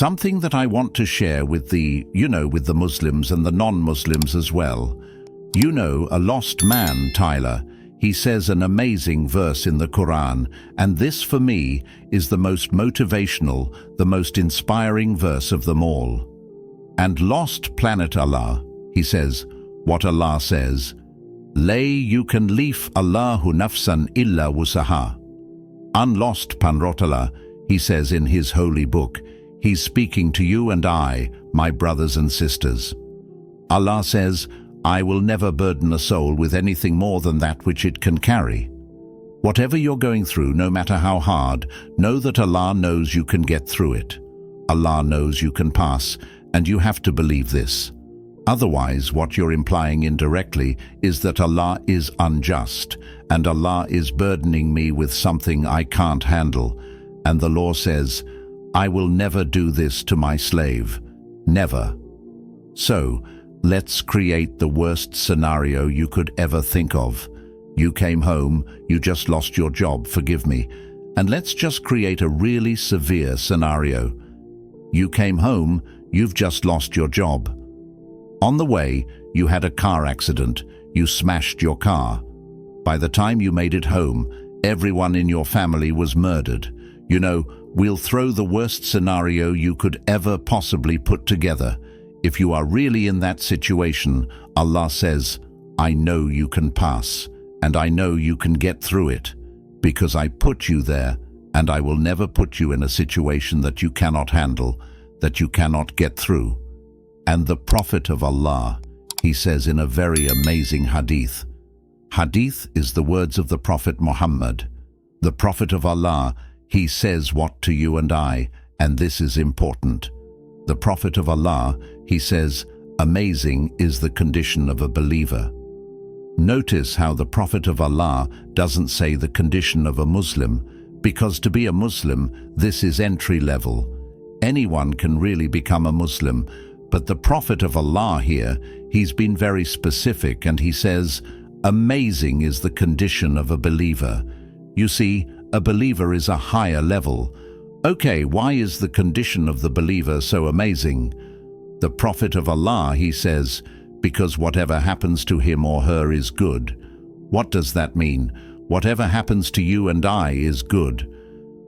Something that I want to share with with the Muslims and the non-Muslims as well. A lost man, Tyler. He says an amazing verse in the Quran, and this for me is the most motivational, the most inspiring verse of them all. And lost planet Allah, he says, what Allah says, Lay yukallifu Allahu nafsan illa wusaha. Unlost panrotala, he says in his holy book. He's speaking to you and I, my brothers and sisters. Allah says, I will never burden a soul with anything more than that which it can carry. Whatever you're going through, no matter how hard, know that Allah knows you can get through it. Allah knows you can pass, and you have to believe this. Otherwise, what you're implying indirectly is that Allah is unjust, and Allah is burdening me with something I can't handle. And the law says, I will never do this to my slave. Never. So, let's create the worst scenario you could ever think of. You came home, you just lost your job, forgive me. And let's just create a really severe scenario. You came home, you've just lost your job. On the way, you had a car accident, you smashed your car. By the time you made it home, everyone in your family was murdered. We'll throw the worst scenario you could ever possibly put together. If you are really in that situation, Allah says, I know you can pass, and I know you can get through it, because I put you there, and I will never put you in a situation that you cannot handle, that you cannot get through. And the Prophet of Allah, he says in a very amazing hadith. Hadith is the words of the Prophet Muhammad. The Prophet of Allah, he says what to you and I, and this is important. The Prophet of Allah, he says, amazing is the condition of a believer. Notice how the Prophet of Allah doesn't say the condition of a Muslim, because to be a Muslim, this is entry level. Anyone can really become a Muslim, but the Prophet of Allah here, he's been very specific and he says, amazing is the condition of a believer. You see, a believer is a higher level. Okay, why is the condition of the believer so amazing? The Prophet of Allah, he says, because whatever happens to him or her is good. What does that mean? Whatever happens to you and I is good.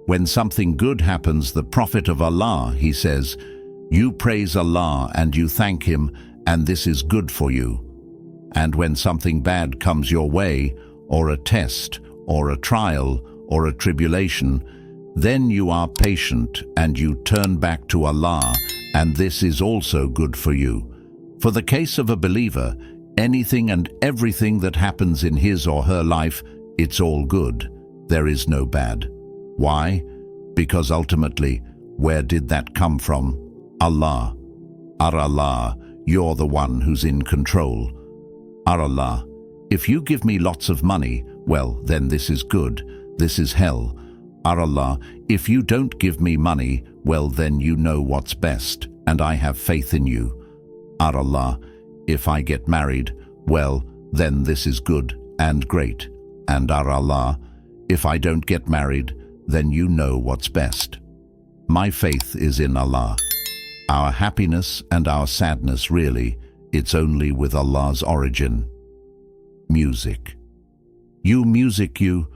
When something good happens, the Prophet of Allah, he says, you praise Allah and you thank Him, and this is good for you. And when something bad comes your way, or a test, or a trial, or a tribulation, then you are patient and you turn back to Allah, and this is also good for you. For the case of a believer, anything and everything that happens in his or her life, it's all good. There is no bad. Why? Because ultimately, where did that come from? Allah. Allah, you're the one who's in control. Allah, if you give me lots of money, well, then this is good. This is hell. Allah, if you don't give me money, well, then you know what's best, and I have faith in you. Allah, if I get married, well, then this is good and great. And Allah, if I don't get married, then you know what's best. My faith is in Allah. Our happiness and our sadness, really, it's only with Allah's origin. Music. You music, you,